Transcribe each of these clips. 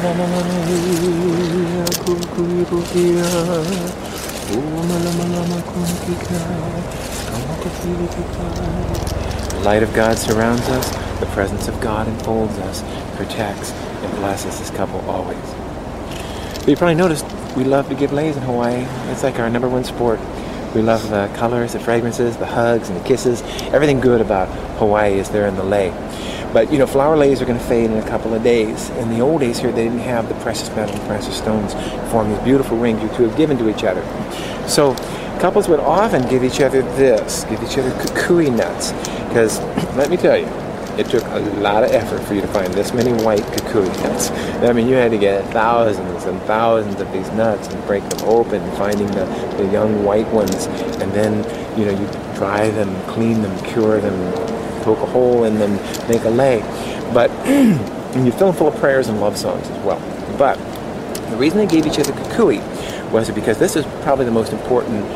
The light of God surrounds us, the presence of God enfolds us, protects and blesses this couple always. But you probably noticed we love to give lays in Hawaii. It's like our #1 sport. We love the colors, the fragrances, the hugs and the kisses. Everything good about Hawaii is there in the lei. But you know, flower leis are going to fade in a couple of days. In the old days here, they didn't have the precious metal and precious stones to form these beautiful rings you two have given to each other. So couples would often give each other this, give each other kukui nuts. Because let me tell you, it took a lot of effort for you to find this many white kukui nuts. I mean, you had to get thousands and thousands of these nuts and break them open, finding the young white ones. And then, you know, you dry them, clean them, cure them, poke a hole in them, make a lei. But you fill them full of prayers and love songs as well. But the reason they gave each other kukui was because this is probably the most important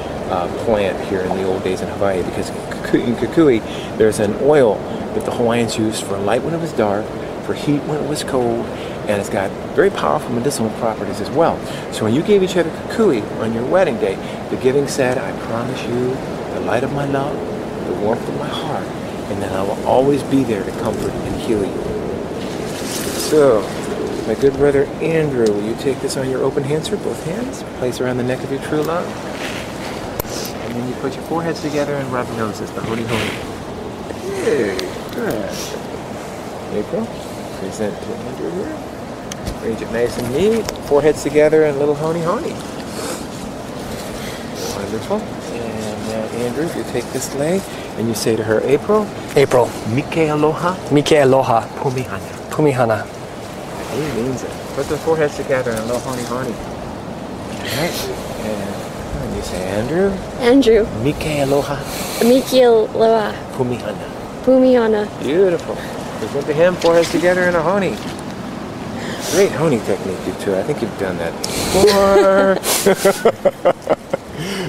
plant here in the old days in Hawaii, because in kukui there's an oil that the Hawaiians used for light when it was dark, for heat when it was cold, and it's got very powerful medicinal properties as well. So when you gave each other kukui on your wedding day, the giving said, I promise you the light of my love, the warmth of my heart, and then I will always be there to comfort and heal you. So, my good brother Andrew, will you take this on your open hands, sir, both hands, place around the neck of your true love, and then you put your foreheads together and rub noses, the honi honi. Hey, good. April, present to Andrew here. Arrange it nice and neat, foreheads together and a little honi honi. Wonderful. And Andrew, if you take this lei and you say to her, April, Mike aloha, Pumihana. Pumihana. He means it. Put the foreheads together and a little honi honi. Alright. And you say, Andrew, Mike aloha, Pumihana. Beautiful. Present to him, foreheads together and a honi. Great honi technique, you two. I think you've done that before.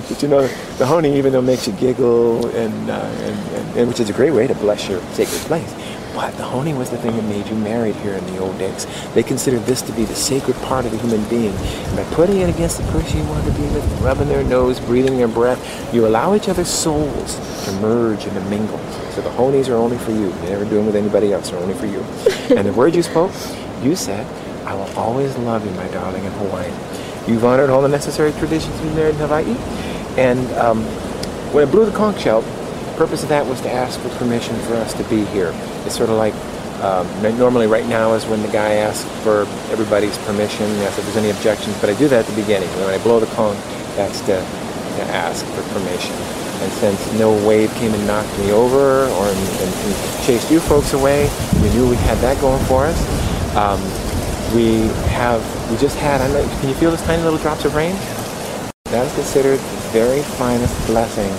But you know, the honi, even though it makes you giggle, and which is a great way to bless your sacred place, but the honi was the thing that made you married here in the old days. They considered this to be the sacred part of the human being. And by putting it against the person you want to be with, rubbing their nose, breathing their breath, you allow each other's souls to merge and to mingle. So the honis are only for you. You never do them with anybody else. They're only for you. And the words you spoke, you said, I will always love you, my darling, in Hawaiian. You've honored all the necessary traditions to be married in Hawaii. And when I blew the conch shell, the purpose of that was to ask for permission for us to be here. It's sort of like, normally right now is when the guy asks for everybody's permission, asks if there's any objections, but I do that at the beginning. When I blow the conch, that's to ask for permission. And since no wave came and knocked me over and chased you folks away, we knew we had that going for us. We just had, I don't know, can you feel those tiny little drops of rain? That is considered the very finest blessing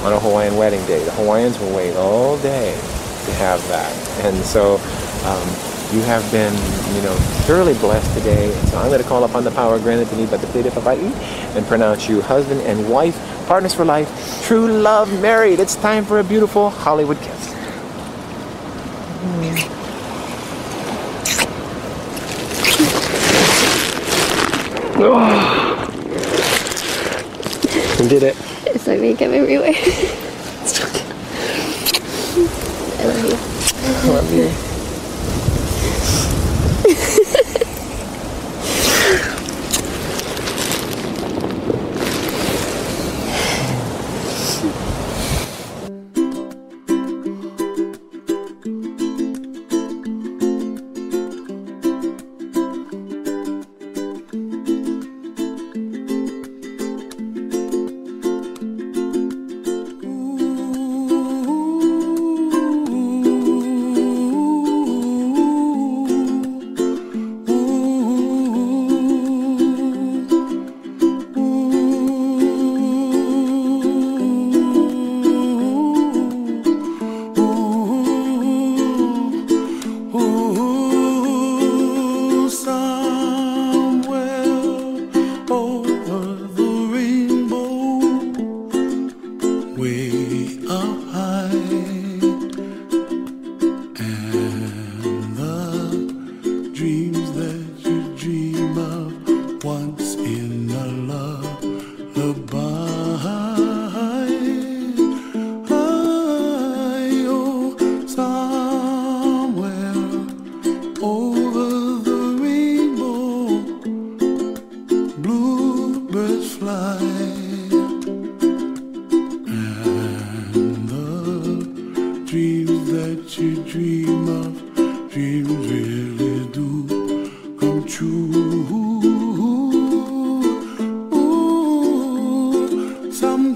on a Hawaiian wedding day. The Hawaiians will wait all day to have that. And so you have been, you know, thoroughly blessed today. So I'm going to call upon the power granted to me by the state of Hawaii and pronounce you husband and wife, partners for life, true love, married. It's time for a beautiful Hollywood kiss. You did it. It's like makeup everywhere. It's okay. I love you. I love you.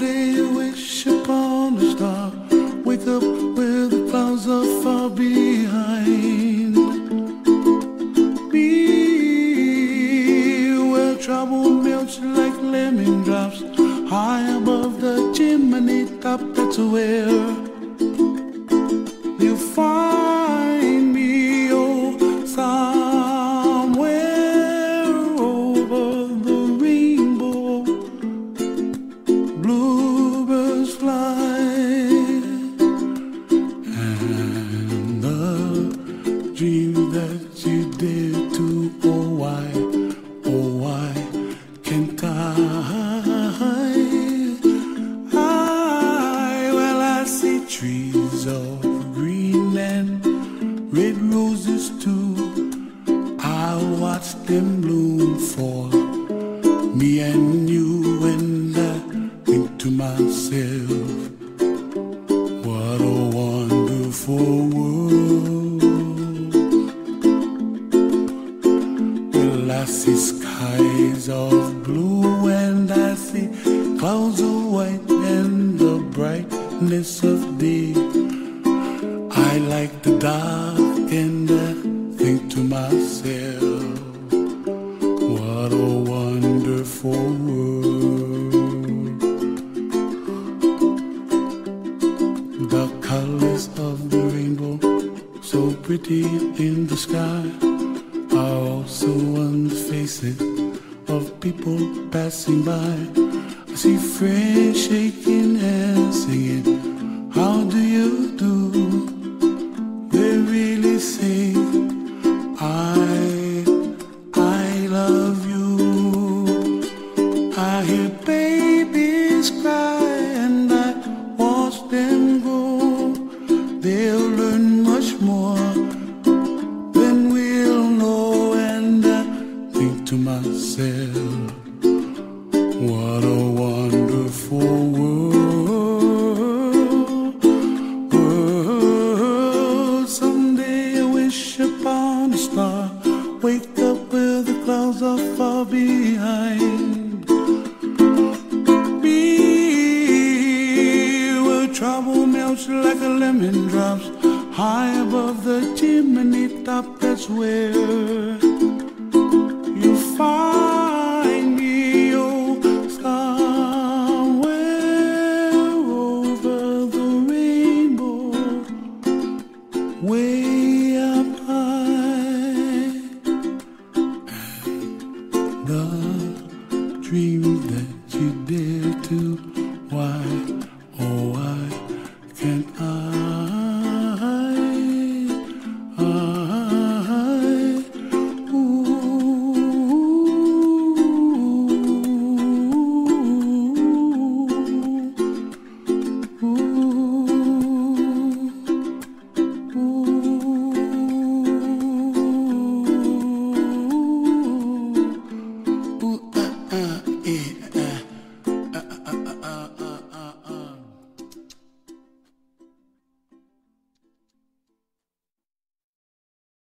Someday you wish upon a star, wake up where the clouds are far behind me, where trouble melts like lemon drops high above the chimney top. That's where you find me, oh, somewhere over the rainbow. Bluebirds fly, and the dream that you dare to, oh why can't I? Well, I see trees of green and red roses too. I watch them bloom for me and you, and I think to myself, what a wonderful world. Well, I see skies of blue and I see clouds of white and the brightness of day. I like the dark and I think to myself, what a wonderful world. The colors of the rainbow, so pretty in the sky, are also on the faces of people passing by. I see friends shaking hands singing, how do you do? They really say, I love you. I hear babies cry and I watch them grow. They'll learn much more than we'll know, and I think to myself, what a wonderful world. Someday I wish upon a star, wake up where the clouds are far behind me, where trouble melts like a lemon drops high above the chimney top. That's where you find me, oh, somewhere over the rainbow, way up high. And the dream that you dare to, why